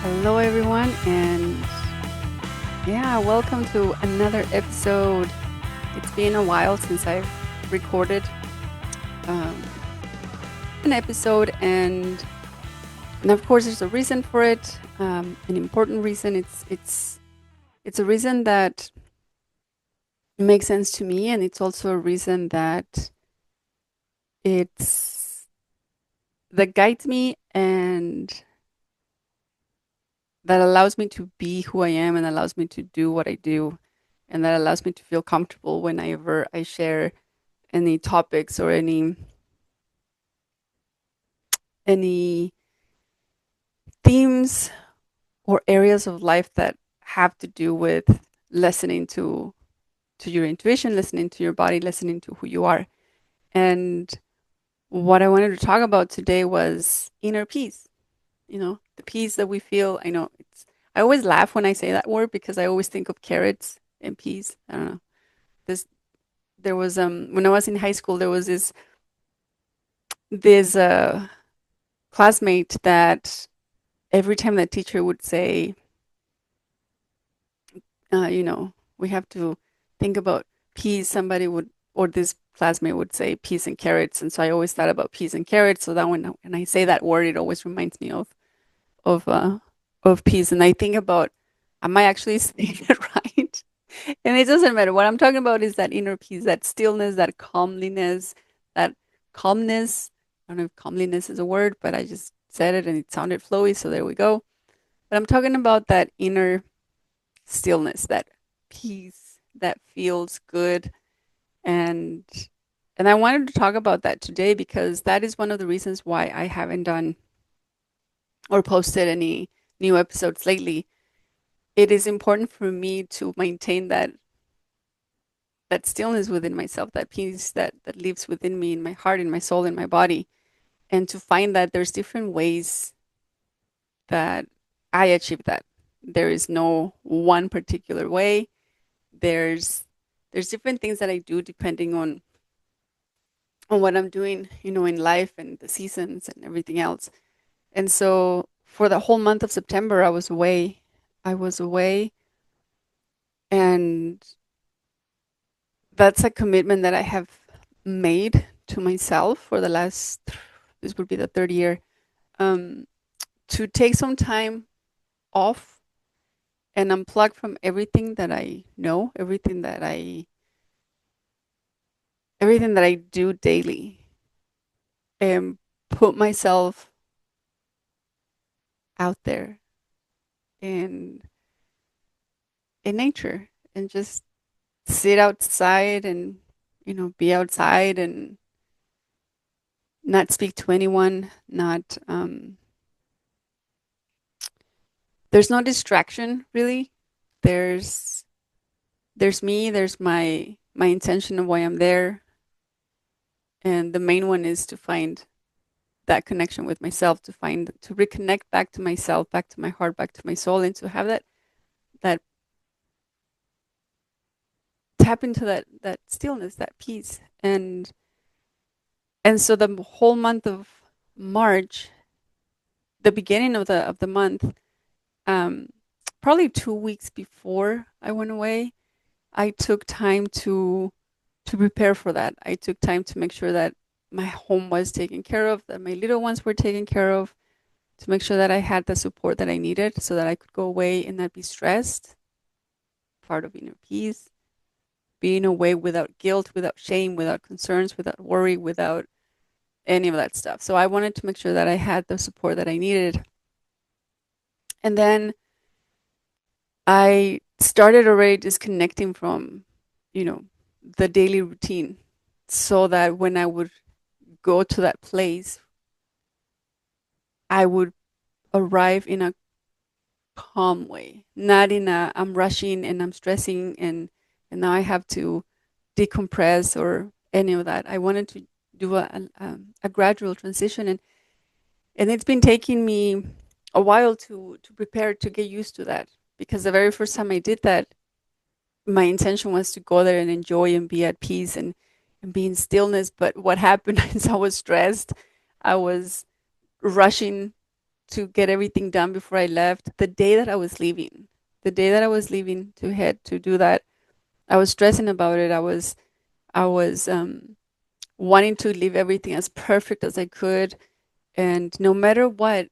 Hello, everyone, and welcome to another episode. It's been a while since I've recorded um, an episode, and of course, there's a reason for it. An important reason. It's a reason that makes sense to me, and it's also a reason it's that guides me and that allows me to be who I am and allows me to do what I do and that allows me to feel comfortable whenever I share any topics or any themes or areas of life that have to do with listening to your intuition, listening to your body, listening to who you are. And what I wanted to talk about today was inner peace. The peace that we feel. I always laugh when I say that word because I always think of carrots and peas. I don't know. This there was when I was in high school there was this classmate that every time that teacher would say, we have to think about peas, somebody would, or this classmate would say peas and carrots. And so I always thought about peas and carrots. So that when I say that word, it always reminds me of, uh, of peas. And I think about, am I actually saying it right? And it doesn't matter. What I'm talking about is that inner peace, that stillness, that calmliness, that calmness. I don't know if calmliness is a word, but I just said it and it sounded flowy. So there we go. But I'm talking about that inner stillness, that peace that feels good. And and I wanted to talk about that today because that is one of the reasons why I haven't done or posted any new episodes lately. It is important for me to maintain that stillness within myself, that peace that lives within me, in my heart, in my soul, in my body, and to find that there's different ways that I achieve that. There is no one particular way. There's there's different things that I do depending on what I'm doing, in life and the seasons and everything else. And so for the whole month of September, I was away. I was away, and that's a commitment that I have made to myself for the last, this would be the third year, um, to take some time off and unplug from everything that I know, everything that I do daily, and put myself out there in in nature and just sit outside and be outside and not speak to anyone, not there's no distraction really. There's there's me, there's my intention of why I'm there, and the main one is to find that connection with myself, to reconnect back to myself, back to my heart, back to my soul, and to have that tap into that stillness, that peace. And so the whole month of March, the beginning of the month, um, probably 2 weeks before I went away, I took time to prepare for that. I took time to make sure that my home was taken care of, that my little ones were taken care of, to make sure that I had the support that I needed so that I could go away and not be stressed, part of inner peace, being away without guilt, without shame, without concerns, without worry, without any of that stuff. So I wanted to make sure that I had the support that I needed. And then I started already disconnecting from, you know, the daily routine so that when I would go to that place, I would arrive in a calm way, not in a I'm rushing and I'm stressing and now I have to decompress or any of that. I wanted to do a gradual transition, and it's been taking me a while to prepare to get used to that because the very first time I did that, my intention was to go there and enjoy and be at peace and be in stillness. But what happened is I was stressed. I was rushing to get everything done before I left. The day that I was leaving, the day that I was leaving to head to do that, I was stressing about it. I was wanting to leave everything as perfect as I could. And no matter what,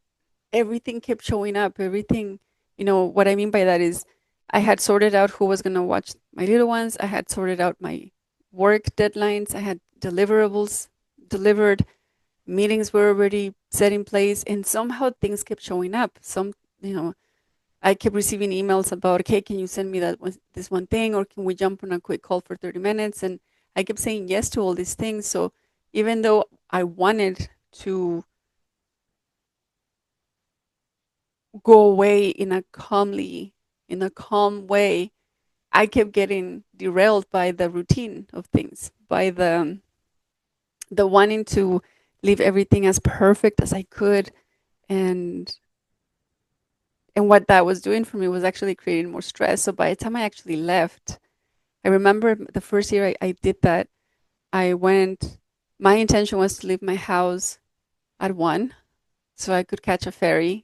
everything kept showing up. Everything, what I mean by that is I had sorted out who was going to watch my little ones. I had sorted out my work deadlines. I had deliverables delivered. Meetings were already set in place. And somehow things kept showing up. You know, I kept receiving emails about, okay, can you send me this one thing, or can we jump on a quick call for 30 minutes? And I kept saying yes to all these things. So even though I wanted to go away in a calm way, I kept getting derailed by the routine of things, by the wanting to leave everything as perfect as I could. And and what that was doing for me was actually creating more stress. So by the time I actually left, I remember the first year I did that, I went, my intention was to leave my house at 1 so I could catch a ferry.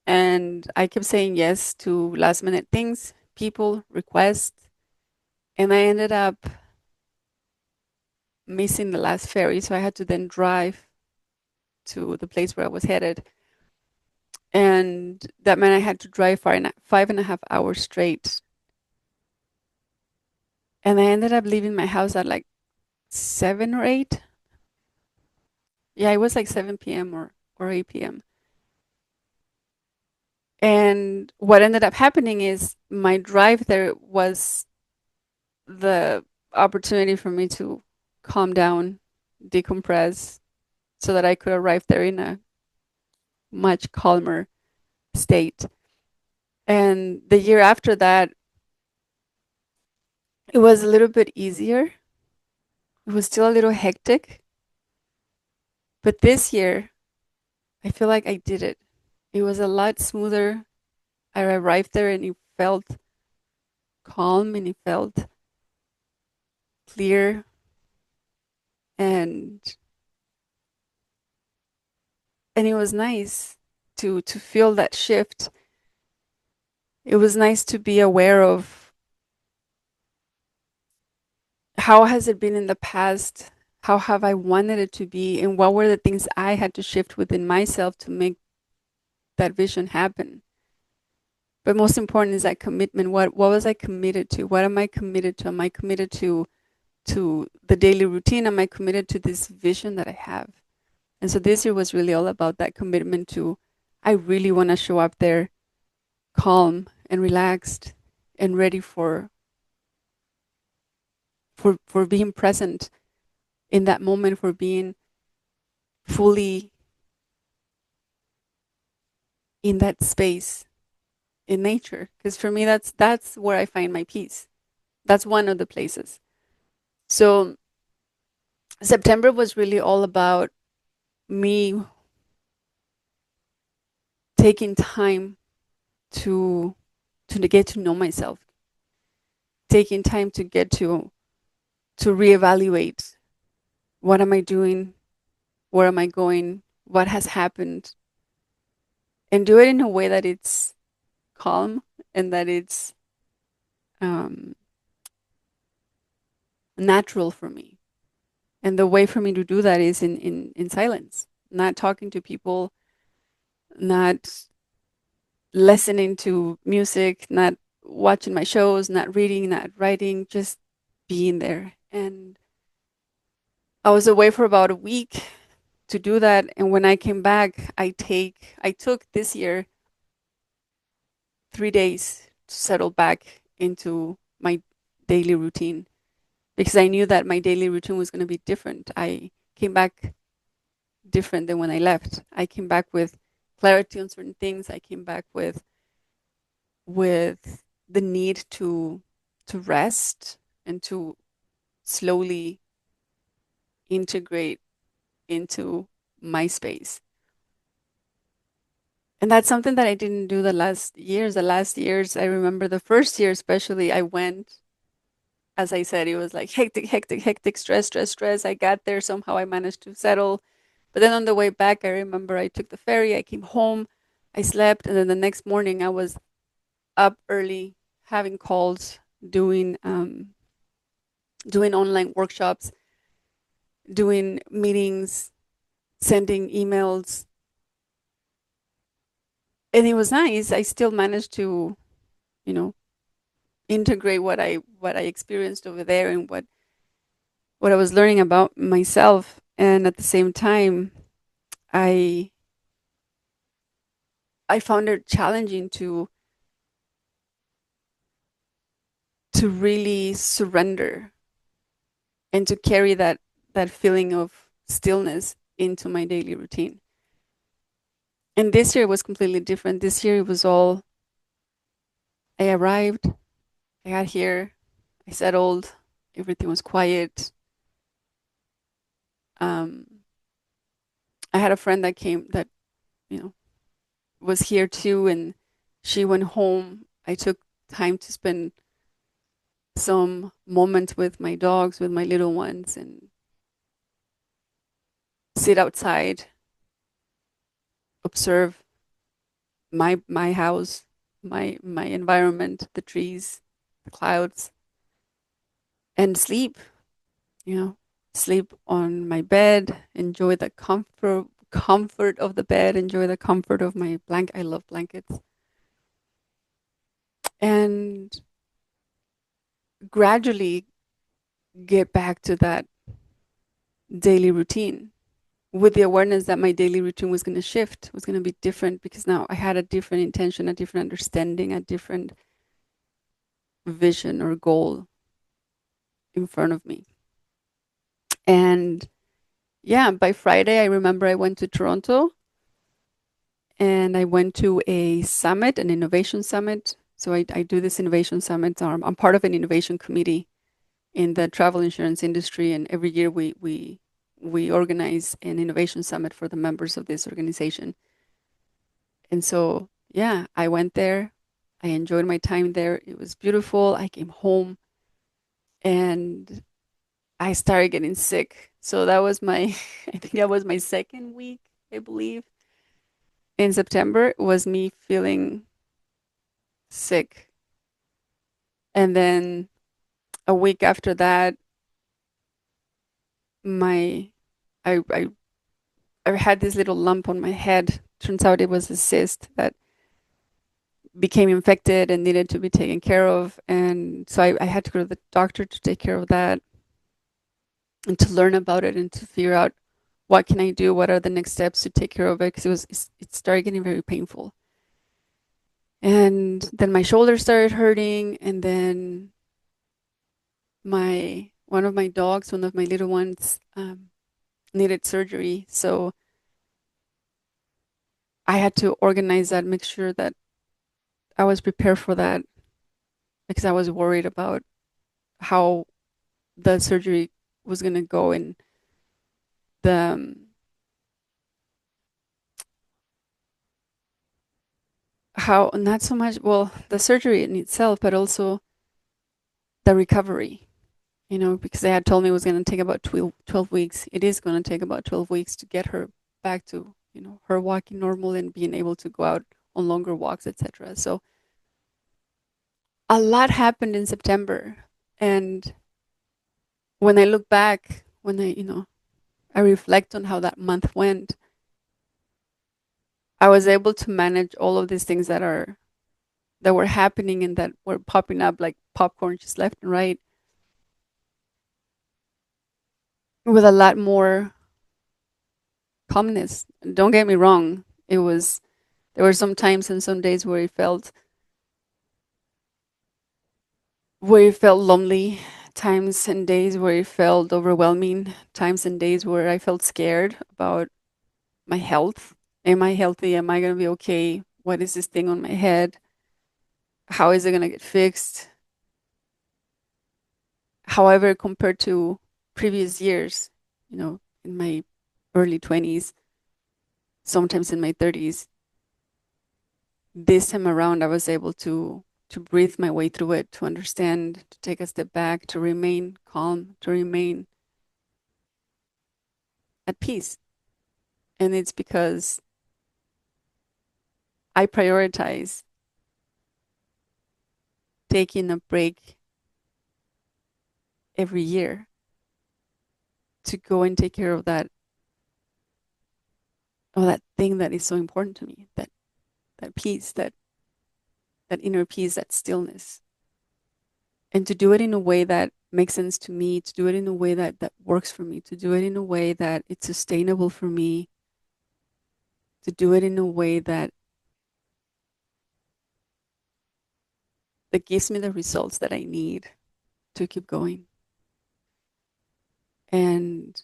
And I kept saying yes to last minute things, people, requests. And I ended up missing the last ferry. So I had to then drive to the place where I was headed. And that meant I had to drive 5.5 hours straight. And I ended up leaving my house at like 7 or 8. Yeah, it was like 7 p.m. or 8 p.m. And what ended up happening is my drive there was the opportunity for me to calm down, decompress, so that I could arrive there in a much calmer state. And the year after that, it was a little bit easier. It was still a little hectic, but this year, I feel like I did it. It was a lot smoother. I arrived there and it felt calm and it felt clear, and it was nice to feel that shift. It was nice to be aware of how has it been in the past, how have I wanted it to be, and what were the things I had to shift within myself to make that vision happen. But most important is that commitment. What was I committed to? What am I committed to? Am I committed to the daily routine? Am I committed to this vision that I have? And so this year was really all about that commitment to, I really want to show up there calm and relaxed and ready for being present in that moment, for being fully in that space in nature. Because for me, that's where I find my peace. That's one of the places. So September was really all about me taking time to to get to know myself, taking time to get to reevaluate what am I doing, where am I going, what has happened, and do it in a way that it's calm and that it's um, natural for me. And the way for me to do that is in silence, not talking to people, not listening to music, not watching my shows, not reading, not writing, just being there. And I was away for about a week to do that. And when I came back, I took this year 3 days to settle back into my daily routine because I knew that my daily routine was going to be different. I came back different than when I left. I came back with clarity on certain things. I came back with the need to rest and to slowly integrate into my space. And that's something that I didn't do the last years. The last years, I remember the first year especially, I went, as I said, it was like hectic, hectic, hectic, stress, stress, stress. I got there, somehow I managed to settle. But then on the way back, I remember I took the ferry, I came home, I slept, and then the next morning I was up early having calls, doing doing online workshops, doing meetings, sending emails, and it was nice. I still managed to, you know, integrate what I experienced over there and what I was learning about myself, and at the same time, I I found it challenging to really surrender and to carry that feeling of stillness into my daily routine. And this year was completely different. This year it was all I arrived, I got here, I settled, everything was quiet. Um, I had a friend that came that, you know, was here too, and she went home. I took time to spend some moments with my dogs, with my little ones, and sit outside, observe my house, my environment, the trees, the clouds, and sleep. You know, sleep on my bed, enjoy the comfort of the bed, enjoy the comfort of my blanket. I love blankets, and gradually get back to that daily routine with the awareness that my daily routine was going to shift, was going to be different because now I had a different intention, a different understanding, a different vision or goal in front of me. And yeah, by Friday, I remember I went to Toronto and I went to a summit, an innovation summit. So I do this innovation summit. I'm part of an innovation committee in the travel insurance industry, and every year we organize an innovation summit for the members of this organization. And so yeah, I went there. I enjoyed my time there. It was beautiful. I came home and I started getting sick. So that was my, I think that was my second week, I believe. In September was me feeling sick. And then a week after that, my I I, I had this little lump on my head. Turns out it was a cyst that became infected and needed to be taken care of. And so I had to go to the doctor to take care of that and to learn about it and to figure out what can I do, what are the next steps to take care of it, because it started getting very painful. And then my shoulder started hurting, and then my one of my dogs, one of my little ones, needed surgery. So I had to organize that, make sure that I was prepared for that because I was worried about how the surgery was going to go and the how not so much, well, the surgery in itself, but also the recovery, because they had told me it was going to take about 12 weeks. It is going to take about 12 weeks to get her back to, her walking normal and being able to go out on longer walks, etc. So a lot happened in September. And when I look back, when I reflect on how that month went, I was able to manage all of these things that were happening and that were popping up like popcorn just left and right with a lot more calmness. Don't get me wrong. There were some times and some days where it felt lonely, times and days where it felt overwhelming, times and days where I felt scared about my health. Am I healthy? Am I going to be okay? What is this thing on my head? How is it going to get fixed? However, compared to previous years, in my early 20s, sometimes in my 30s, this time around I was able to breathe my way through it, to understand, to take a step back, to remain calm, to remain at peace. And it's because I prioritize taking a break every year to go and take care of that thing that is so important to me, that peace, that inner peace, that stillness. And to do it in a way that makes sense to me, to do it in a way that works for me, to do it in a way that it's sustainable for me, to do it in a way that gives me the results that I need to keep going. And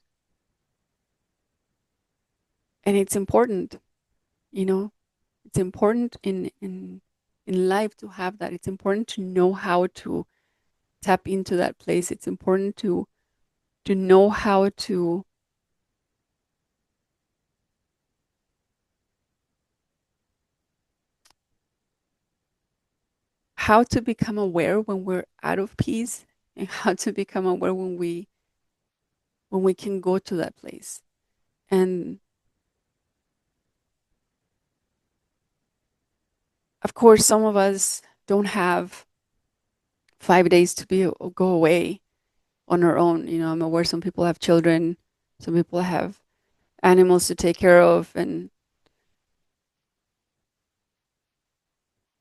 and it's important, you know, it's important in life to have that. It's important to know how to tap into that place. It's important to know how to become aware when we're out of peace, and how to become aware when we can go to that place. And of course, some of us don't have 5 days to be go away on our own. You know, I'm aware some people have children, some people have animals to take care of, and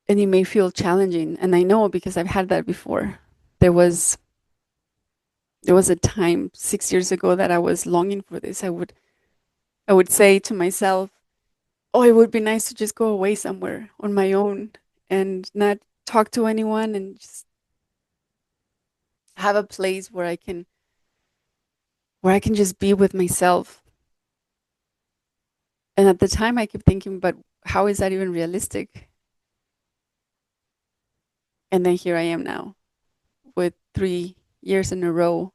it may feel challenging. And I know because I've had that before. There was there was a time 6 years ago that I was longing for this. I would say to myself, "Oh, it would be nice to just go away somewhere on my own and not talk to anyone and just have a place where I can just be with myself." And at the time, I kept thinking, "But how is that even realistic?" And then here I am now with 3 years in a row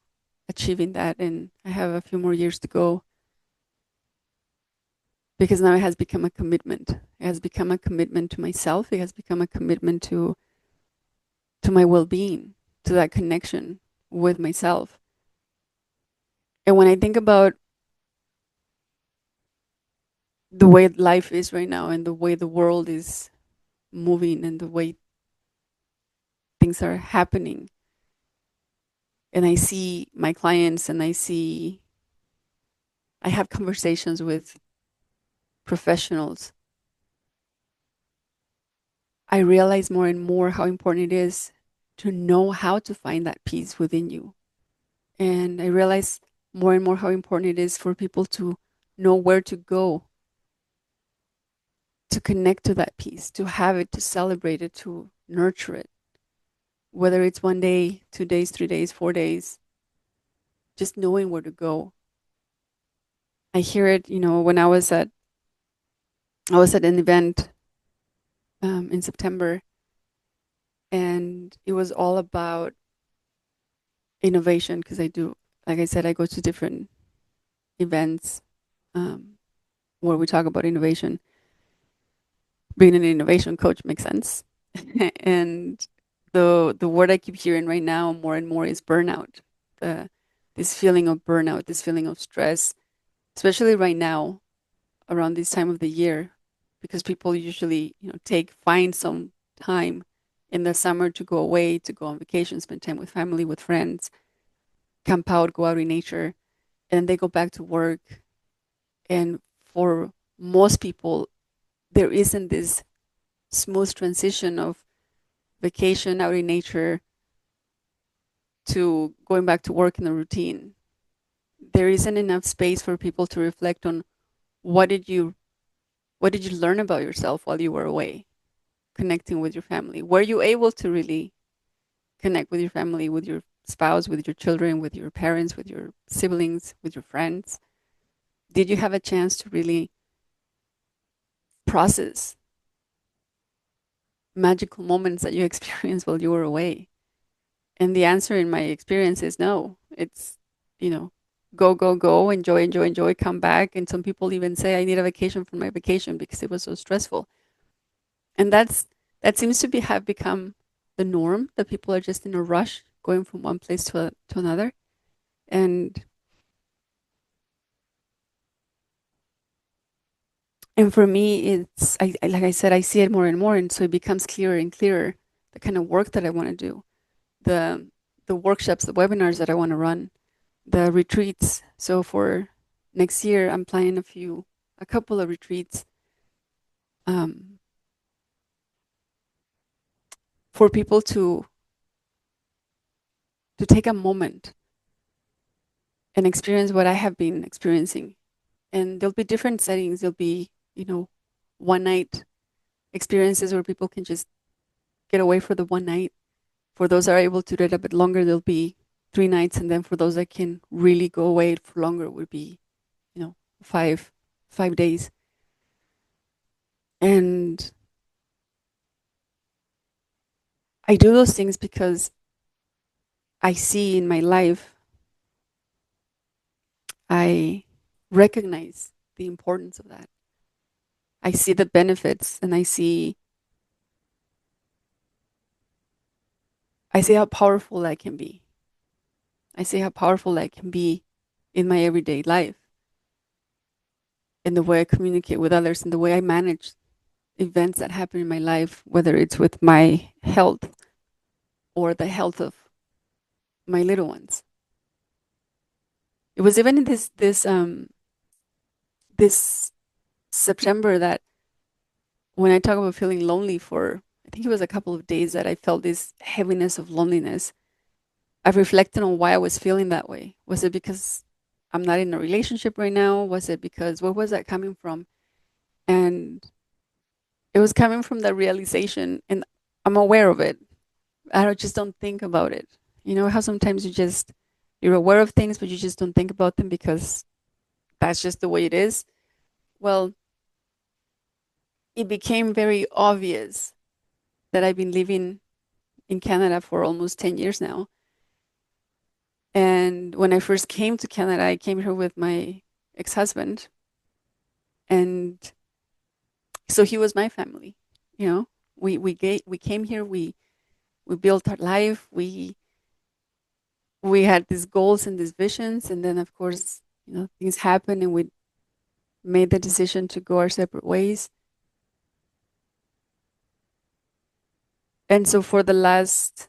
achieving that, and I have a few more years to go because now it has become a commitment. It has become a commitment to myself. It has become a commitment to my well-being, to that connection with myself. And when I think about the way life is right now and the way the world is moving and the way things are happening, and I see my clients and I have conversations with professionals, I realize more and more how important it is to know how to find that peace within you. And I realize more and more how important it is for people to know where to go to connect to that peace, to have it, to celebrate it, to nurture it. Whether it's 1 day, 2 days, 3 days, 4 days, just knowing where to go. I hear it, you know, when I was at an event in September, and it was all about innovation because I do, like I said, I go to different events um, where we talk about innovation. Being an innovation coach makes sense. And the word I keep hearing right now more and more is burnout. The This feeling of burnout, this feeling of stress, especially right now around this time of the year, because people usually, you know, find some time in the summer to go away, to go on vacation, spend time with family, with friends, camp out, go out in nature, and they go back to work. And for most people, there isn't this smooth transition of vacation out in nature to going back to work in the routine. There isn't enough space for people to reflect on what did you what did you learn about yourself while you were away, connecting with your family. Were you able to really connect with your family, with your spouse, with your children, with your parents, with your siblings, with your friends? Did you have a chance to really process magical moments that you experienced while you were away? And the answer in my experience is no. It's, you know, go, go, go, enjoy, enjoy, enjoy, come back. And some people even say, I need a vacation from my vacation because it was so stressful. And that seems to have become the norm, that people are just in a rush going from one place to another. And And for me, like I said, I see it more and more, and so it becomes clearer and clearer the kind of work that I want to do, the the workshops, the webinars that I want to run, the retreats. So for next year, I'm planning a couple of retreats um, for people to take a moment and experience what I have been experiencing. And there'll be different settings. There'll be, one night experiences where people can just get away for the one night. For those that are able to do it a bit longer, there'll be 3 nights. And then for those that can really go away for longer, would be, you know, five days. And I do those things because I see in my life, I recognize the importance of that. I see the benefits, and I see how powerful that can be. I see how powerful that can be in my everyday life, in the way I communicate with others, in the way I manage events that happen in my life, whether it's with my health or the health of my little ones. It was even in this September that when I talk about feeling lonely for, I think it was a couple of days, that I felt this heaviness of loneliness. I've reflected on why I was feeling that way. Was it because I'm not in a relationship right now? Was it because, where was that coming from? And it was coming from the realization, and I'm aware of it. Just don't think about it. You know how sometimes you're aware of things, but you just don't think about them because that's just the way it is. Well, it became very obvious that I've been living in Canada for almost 10 years now. And when I first came to Canada, I came here with my ex-husband, and so he was my family. You know, we came here, we built our life, we had these goals and these visions, and then of course, things happened, and we made the decision to go our separate ways. And so for the last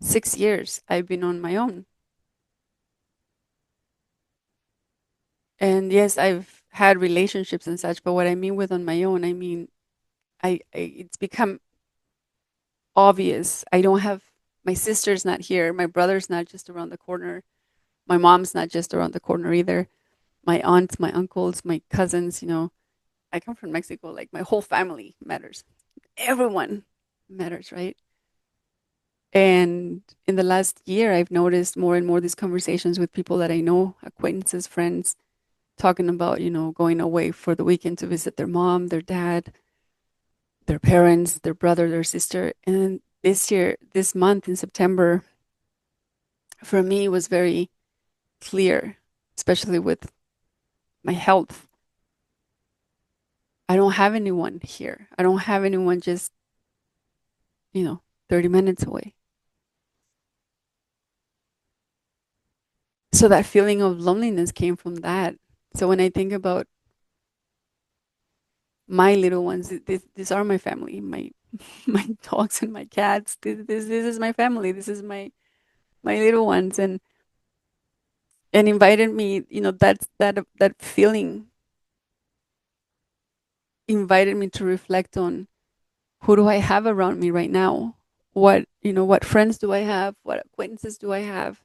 6 years, I've been on my own. And yes, I've had relationships and such, but what I mean with on my own, I mean, it's become obvious. I don't have My sister's not here. My brother's not just around the corner. My mom's not just around the corner either. My aunts, my uncles, my cousins, I come from Mexico. Like, my whole family matters. Everyone matters, right? And in the last year, I've noticed more and more these conversations with people that I know, acquaintances, friends, talking about, going away for the weekend to visit their mom, their dad, their parents, their brother, their sister. And this year, this month in September, for me was very clear, especially with my health. I don't have anyone here. I don't have anyone just, you know, 30 minutes away. So that feeling of loneliness came from that. So when I think about my little ones, these are my family, my my dogs and my cats. This is my family. This is my little ones, and invited me. That feeling invited me to reflect on, who do I have around me right now? What friends do I have? What acquaintances do I have?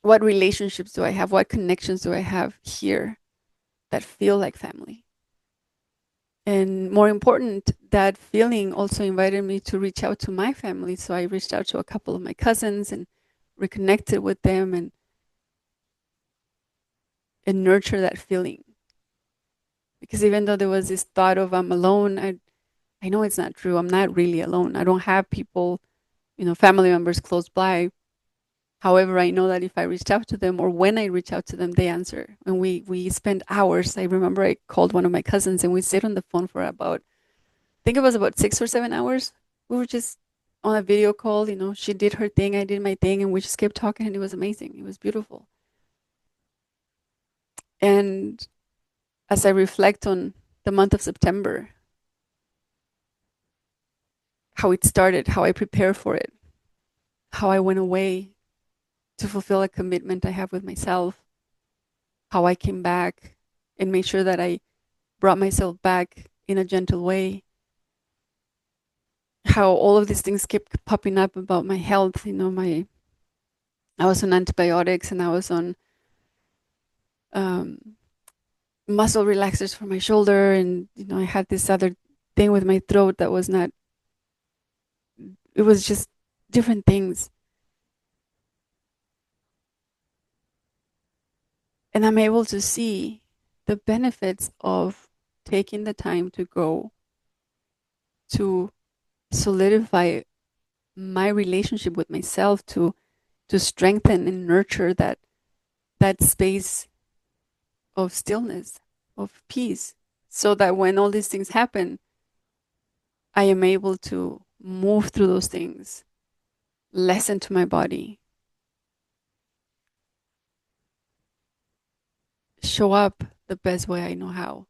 What relationships do I have? What connections do I have here that feel like family? And more important, that feeling also invited me to reach out to my family. So I reached out to a couple of my cousins and reconnected with them, and nurture that feeling. Because even though there was this thought of I'm alone, I know it's not true. I'm not really alone. I don't have people, family members close by. However, I know that if I reached out to them, or when I reach out to them, they answer. And we spend hours. I remember I called one of my cousins, and we stayed on the phone for about, I think it was about 6 or 7 hours. We were just on a video call. She did her thing, I did my thing, and we just kept talking, and it was amazing. It was beautiful. And as I reflect on the month of September, how it started, how I prepared for it, how I went away to fulfill a commitment I have with myself, how I came back and made sure that I brought myself back in a gentle way, how all of these things kept popping up about my health. I was on antibiotics and I was on um, muscle relaxers for my shoulder, and I had this other thing with my throat that was not. It was just different things, and I'm able to see the benefits of taking the time to go to solidify my relationship with myself, to strengthen and nurture that space of stillness, of peace, so that when all these things happen, I am able to move through those things, listen to my body, show up the best way I know how.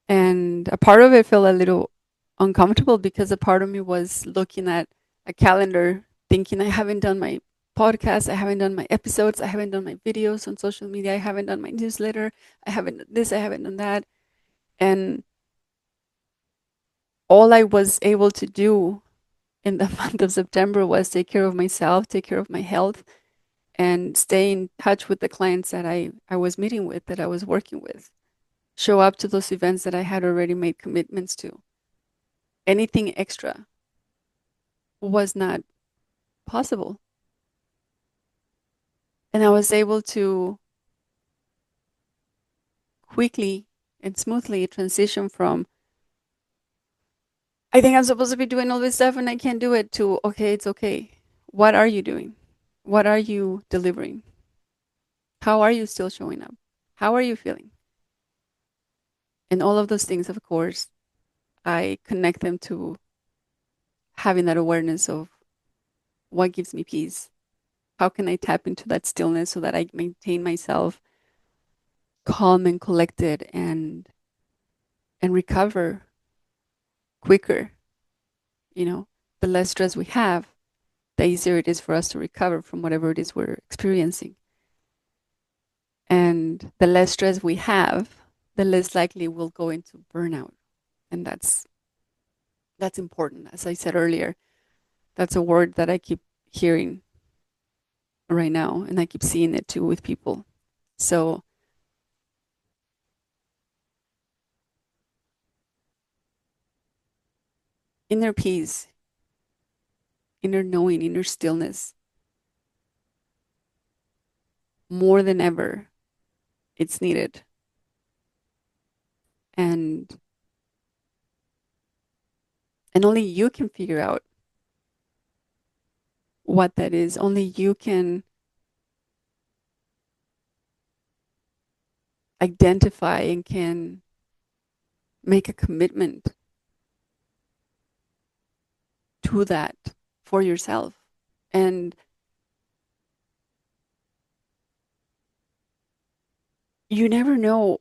And a part of it felt a little uncomfortable because a part of me was looking at a calendar, thinking, I haven't done my podcast, I haven't done my episodes, I haven't done my videos on social media, I haven't done my newsletter, I haven't done this, I haven't done that. And all I was able to do in the month of September was take care of myself, take care of my health, and stay in touch with the clients that I was meeting with, that I was working with. Show up to those events that I had already made commitments to. Anything extra was not possible. And I was able to quickly and smoothly transition from, I think I'm supposed to be doing all this stuff and I can't do it, to, okay, it's okay. What are you doing? What are you delivering? How are you still showing up? How are you feeling? And all of those things, of course, I connect them to having that awareness of what gives me peace. How can I tap into that stillness so that I maintain myself calm and collected, and recover quicker? You know, the less stress we have, the easier it is for us to recover from whatever it is we're experiencing. And the less stress we have, the less likely we'll go into burnout. And that's important. As I said earlier, that's a word that I keep hearing right now, and I keep seeing it too with people. So inner peace, inner knowing, inner stillness, more than ever, it's needed. And only you can figure out what that is. Only you can identify and can make a commitment to that for yourself. And you never know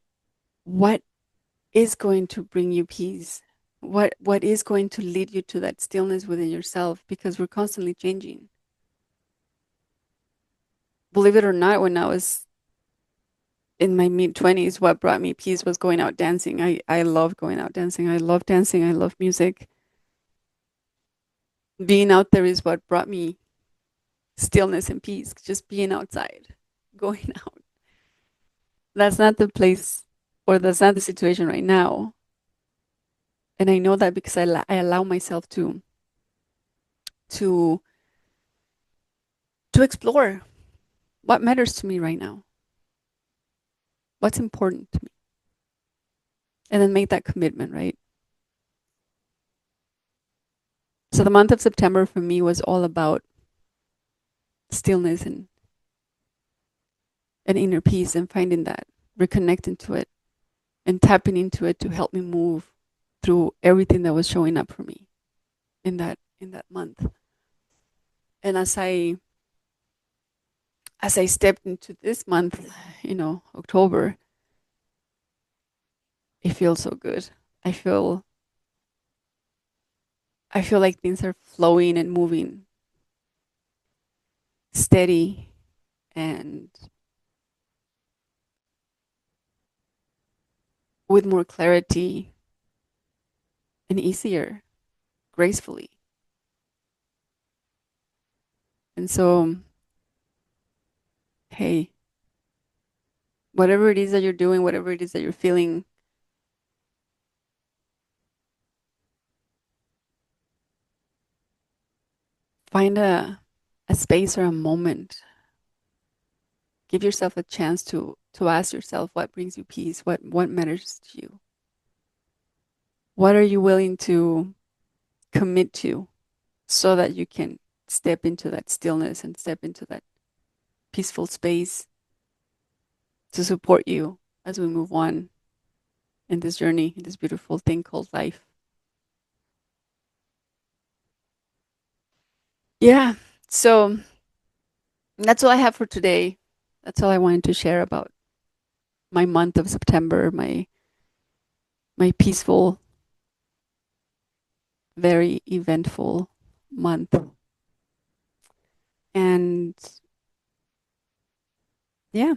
what is going to bring you peace, what is going to lead you to that stillness within yourself, because we're constantly changing. Believe it or not, when I was in my mid 20s, what brought me peace was going out dancing. I love going out dancing. I love dancing. I love music. Being out there is what brought me stillness and peace, just being outside, going out. That's not the place, or that's not the situation right now. And I know that because I allow myself to to explore what matters to me right now, what's important to me, and then make that commitment, right? So the month of September for me was all about stillness and inner peace, and finding that, reconnecting to it, and tapping into it to help me move through everything that was showing up for me in that month. And as I as I stepped into this month, October, it feels so good. I feel I feel like things are flowing and moving steady and with more clarity and easier, gracefully. And so, hey, whatever it is that you're doing, whatever it is that you're feeling, find a space or a moment. Give yourself a chance to ask yourself what brings you peace, what matters to you. What are you willing to commit to so that you can step into that stillness and step into that peaceful space to support you as we move on in this journey, in this beautiful thing called life. Yeah. So that's all I have for today. That's all I wanted to share about my month of September, my peaceful, very eventful month. And yeah,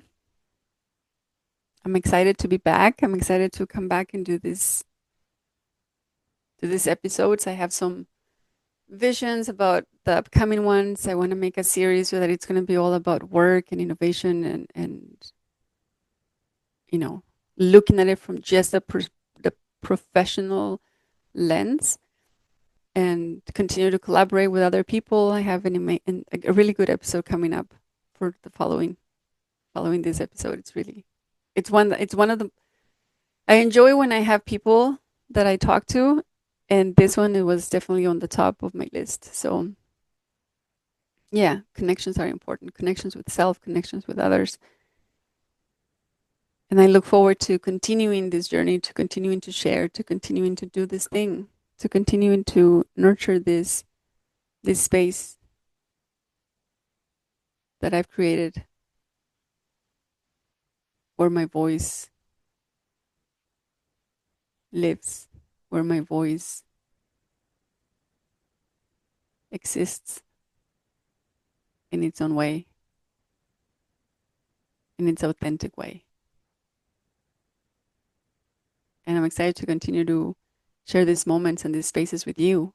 I'm excited to be back. I'm excited to come back and do these episodes. I have some visions about the upcoming ones. I want to make a series so that it's going to be all about work and innovation and you know, looking at it from just the professional lens and continue to collaborate with other people. I have a really good episode coming up for the following this episode. It's one of the I enjoy when I have people that I talk to, and this one it was definitely on the top of my list. So yeah, connections are important. Connections with self, connections with others. And I look forward to continuing this journey, to continuing to share, to continuing to do this thing, to continuing to nurture this space that I've created where my voice lives, where my voice exists in its own way, in its authentic way. And I'm excited to continue to share these moments and these spaces with you,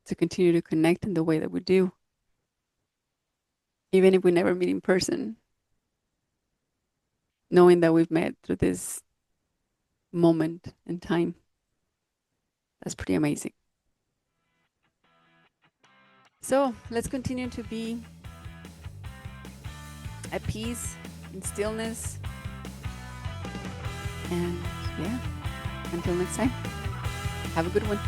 to continue to connect in the way that we do, even if we never meet in person, knowing that we've met through this moment in time. That's pretty amazing. So let's continue to be at peace, in stillness, and yeah, until next time, have a good one.